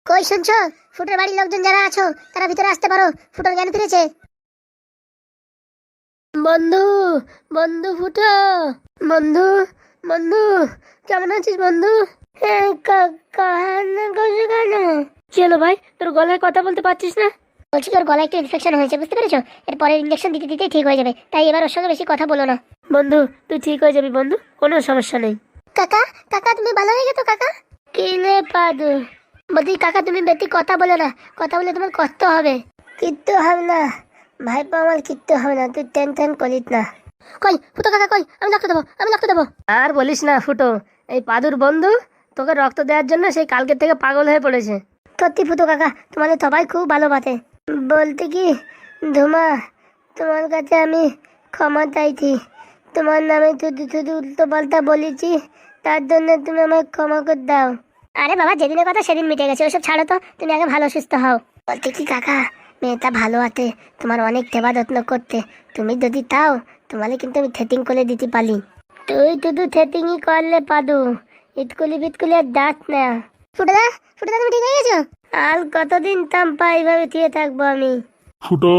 কই শুনছো? ফুটোর বাড়ির লোকজন যারা আছো তারা ভিতরে আসতে পারো, ফুটোর জ্ঞান ফিরেছে। বন্ধু, বন্ধু ফুটো, বন্ধু, বন্ধু, কেমন আছিস বন্ধু? কান্না করছো কেন? কি হলো ভাই, তোর গলায় কথা বলতে পারছিস না? বলছি তোর গলায় একটু ইনফেকশন হয়েছে, বুঝতে পেরেছো? এরপরে ইঞ্জেকশন দিতে দিতেই ঠিক হয়ে যাবে, তাই এবার ওর সঙ্গে বেশি কথা বলো না। বন্ধু, তুই ঠিক হয়ে যাবি বন্ধু, কোনো সমস্যা নেই। কাকা, কাকা তুমি ভালো হয়ে গেছো কাকা? কি রে পাদু? বলছি কাকা তুমি বেশি কথা বলে না, কথা বলে তোমার কষ্ট হবে। কিচ্ছু হবে না ভাইপো, আমার কিচ্ছু হবে না, তুই টেনশন করিস না। কই ফুটো কাকা, কই আমি রক্ত দেবো, আমি রক্ত দেবো। আর বলিস না ফুটো, এই পাদুর বন্ধু তোকে রক্ত দেওয়ার জন্য সেই কালকে থেকে পাগল হয়ে পড়েছে। সত্যি ফুটো কাকা, তোমাদের সবাই খুব ভালোবাসে। বলতে কি ধুমা, তোমার কাছে আমি ক্ষমা চাইছি। তোমার নামে শুধু শুধু উল্টো পাল্টা বলেছি, তার জন্য তুমি আমায় ক্ষমা করে দাও। আরে বাবা, যেদিনের কথা সেদিন মিটে গেছে, ওসব ছাড়ো তো, তুমি আগে ভালো সুস্থ হও। বলতে কি কাকা, মেয়েটা ভালো আছে, তোমার অনেক সেবা যত্ন করতে। তুমি যদি তাও, তোমাকে কিন্তু আমি থেটিং করে দিতে পারি। তুই শুধু থেটিংই করলে পাদু, ইটকুলি বিটকুলি আর দাঁত না। ফুটোদা, ফুটোদা তুমি ঠিক হয়ে গেছো? আর কতদিন তাম্পা এইভাবে থিয়ে থাকবো আমি? ফুটো,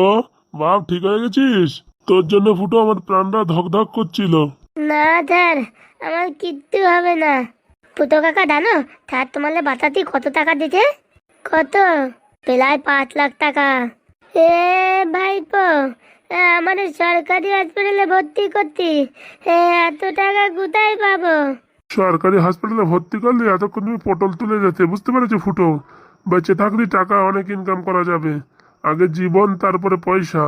বাপ ঠিক হয়ে গেছিস? তোর জন্য ফুটো আমার প্রাণটা ধক ধক করছিল। না স্যার, আমার কিচ্ছু হবে না। ফুটো কাকা জানো স্যার তোমালে বাঁচাতে কত টাকা দিতে? কত? প্রায় 5 লাখ টাকা। এ ভাইপো, আমার সরকারি হসপিটালে ভর্তি করতি, এত টাকা কোথায় পাবো? সরকারি হাসপাতালে ভর্তি করলে এতক্ষণ তুমি পটল তুলে যেতে, বুঝতে পেরেছো ফুটো? বেঁচে থাকলে টাকা অনেক ইনকাম করা যাবে। আগে জীবন, তারপরে পয়সা।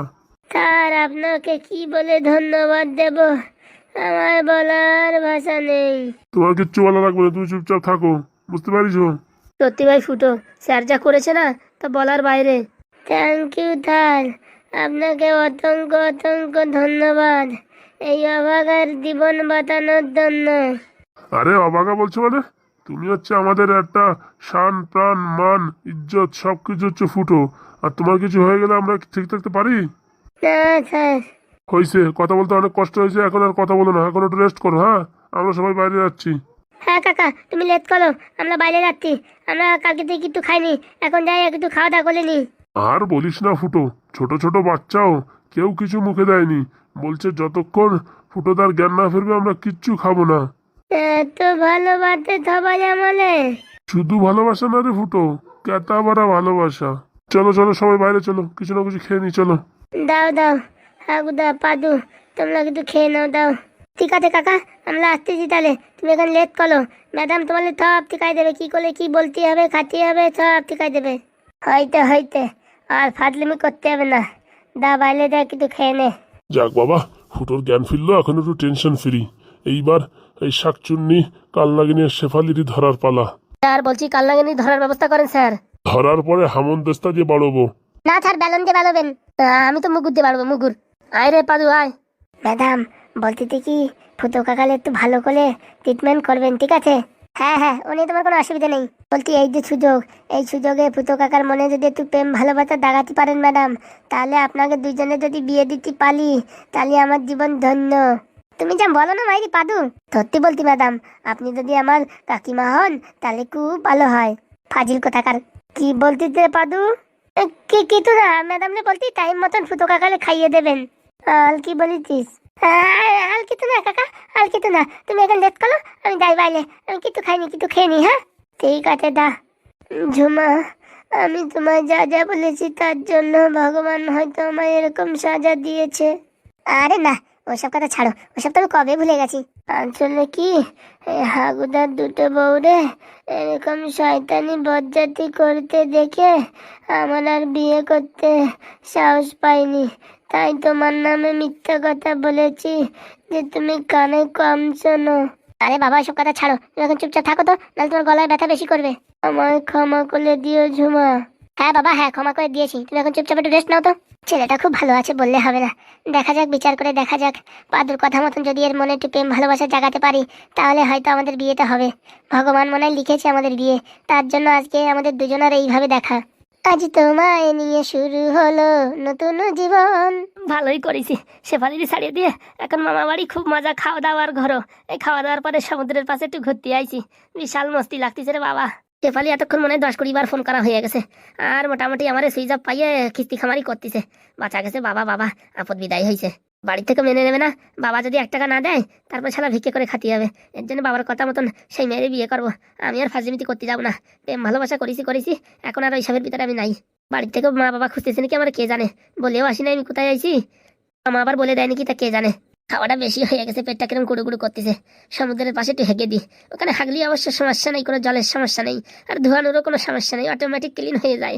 স্যার আপনাকে কি বলে ধন্যবাদ দেব, আমার বলার ভাষা নেই। তোমার কিচ্ছু বলা লাগবে না, তুমি চুপচাপ থাকো, বুঝতে পারিছো? সত্যি ভাই ফুটো, স্যার যা করেছে না তা বলার বাইরে। থ্যাংক ইউ স্যার, আপনাকে অসংখ্য অসংখ্য ধন্যবাদ এই অভাগার জীবন বাঁচানোর জন্য। আরে অবাগা বলছো মানে? তুমি হচ্ছে আমাদের একটা শান, প্রাণ, মান, ইজ্জত সবকিছু হচ্ছে ফুটো। আর তোমার কিছু হয়ে গেলে আমরা ঠিক থাকতে পারি? না স্যার। হয়েছে, কথা বলতে অনেক কষ্ট হয়েছে, এখন আর কথা বলো না, এখন একটু রেস্ট করো। হ্যাঁ, আমরা সবাই বাইরে যাচ্ছি। হ্যাঁ কাকা, তুমি লেট করো, আমরা বাইরে যাচ্ছি। আমরা কালকে থেকে কিছু খাইনি, এখন যাই একটু খাওয়া দাওয়া করে নি। আর বলিস না ফুটো, ছোট ছোট বাচ্চাও কেউ কিছু মুখে দেয়নি, বলছে যতক্ষণ ফুটোদার জ্ঞান না ফিরবে আমরা কিচ্ছু খাবো না। এত ভালোবাসে সবাই আমালে। শুধু ভালোবাসা না রে ফুটো, কেতা বাড়া ভালোবাসা। চলো চলো সবাই বাইরে চলো, কিছু না কিছু খেয়ে নি, চলো। দাও দাও, হাগুদা পাদু, তোমরা কিন্তু খেয়ে নাও, দাও। ঠিক আছে কাকা, আমরা আসতেছি তাহলে, তুমি এখন লেট করো। ম্যাডাম তোমাদের সব ঠিকাই দেবে, কি করলে কি বলতে হবে, খাতে হবে, সব ঠিকাই দেবে। হইতে হইতে আর ফাজলিমি করতে হবে না। দা বাইরে যা কিন্তু খেয়ে নে। যাক বাবা, ফুটোর জ্ঞান ফিরলো, এখন একটু টেনশন ফ্রি। এইবার এই শাকচুন্নি, কালনাগিনী আর শেফালিরই ধরার পালা। স্যার বলছি কালনাগিনী ধরার ব্যবস্থা করেন স্যার। ধরার পরে হামনদেস্তা দিয়ে বাড়বো। না স্যার, ব্যালন দিয়ে বাড়াবেন। আমি তো মুগুর দিয়ে বাড়বো, মুগুর। আয় রে পাদু আয়। ম্যাডাম বলতে কি, ফুটো কাকালে একটু ভালো করে ট্রিটমেন্ট করবেন, ঠিক আছে? হ্যাঁ হ্যাঁ, ও নিয়ে তোমার কোনো অসুবিধা নেই। বলছি এই যে সুযোগ, এই সুযোগে ফুটো কাকার মনে যদি একটু প্রেম ভালোবাসা দাগাতে পারেন ম্যাডাম, তাহলে আপনাকে দুইজনে যদি বিয়ে দিতে পারি, তাহলে আমার জীবন ধন্য। তুমি যা বলো না মাইরি পাদু, সত্যি বলতি ম্যাডাম, আপনি যদি আমার কাকিমা হন তাহলে খুব ভালো হয়। ফাজিল কোথাকার। কি বলতিস রে পাদু? কিছু না ম্যাডাম রে বলতি টাইম মতন ফুটো কাকালে খাইয়ে দেবেন। আর কি বলিস? আর কিছু না কাকা, আর কিছু না, তুমি এখন লেট করো, আমি যাই বাইরে, আমি কিছু খাইনি, কিছু খেয়ে নি। হ্যাঁ ঠিক আছে দা। ঝুমা, আমি তোমায় যা যা বলেছি তার জন্য ভগবান হয়তো আমায় এরকম সাজা দিয়েছে। আরে না, ওসব কথা ছাড়ো, ওসব তো আমি কবে ভুলে গেছি। আসলে কি, এই হাগুদার দুটো বউরে এরকম শয়তানি বজ্জাতি করতে দেখে আমার আর বিয়ে করতে সাহস পাইনি, তাই তোমার নামে মিথ্যা কথা বলেছি যে তুমি কানে কম শোনো। আরে বাবা এসব কথা ছাড়ো, তুমি এখন চুপচাপ থাকো তো, নাহলে তোমার গলায় ব্যথা বেশি করবে। আমায় ক্ষমা করে দিও ঝুমা। হ্যাঁ বাবা হ্যাঁ, ক্ষমা করে দিয়েছি, তুমি এখন চুপচাপ একটু রেস্ট নাও তো। ছেলেটা খুব ভালো আছে বললে হবে না, দেখা যাক, বিচার করে দেখা যাক। পাদুর কথা মতন যদি এর মনে একটু প্রেম ভালোবাসা জাগাতে পারি, তাহলে হয়তো আমাদের বিয়েটা হবে। ভগবান মনে হয় লিখেছে আমাদের বিয়ে, তার জন্য আজকে আমাদের দুজনের এইভাবে দেখা। আজ তোমায় নিয়ে শুরু হলো নতুন জীবন। ভালোই করেছি, শেফালিদি ছাড়িয়ে দিয়ে এখন মামা বাড়ি খুব মজা, খাওয়া দাওয়ার ঘরও। এই খাওয়া দাওয়ার পরে সমুদ্রের পাশে একটু ঘুরতে আইছি, বিশাল মস্তি লাগতেছে রে বাবা। শেফালি এতক্ষণ মনে হয় 10-20 বার ফোন করা হয়ে গেছে, আর মোটামুটি আমার সুইচ অফ পাইয়ে কিস্তি খামারি করতেছে। বাঁচা গেছে বাবা, বাবা আপদ বিদায় হয়েছে। বাড়ি থেকে মেনে নেবে না, বাবা যদি 1 টাকা না দেয় তারপর শালা ভিক্ষে করে খাতে হবে। এর জন্য বাবার কথা মতন সেই মেয়েরই বিয়ে করবো। আমি আর ফাজিমিতি করতে যাবো না। প্রেম ভালোবাসা করেছি, এখন আর ওইসবের ভিতরে আমি নাই। বাড়ির থেকে মা বাবা খুঁজতেছে নাকি আমার কে জানে, বলেও আসি নাই আমি কোথায় আইছি। মা আবার বলে দেয় নাকি তা কে জানে। খাওয়াটা বেশি হয়ে গেছে, পেটটা কিরম গুড়ু গুড়ু করতেছে। সমুদ্রের পাশে একটু হেগে দিই, ওখানে হাগলি অবশ্য সমস্যা নেই, কোনো জলের সমস্যা নেই, আর ধোয়ানোরও কোনো সমস্যা নেই, অটোমেটিক ক্লিন হয়ে যায়।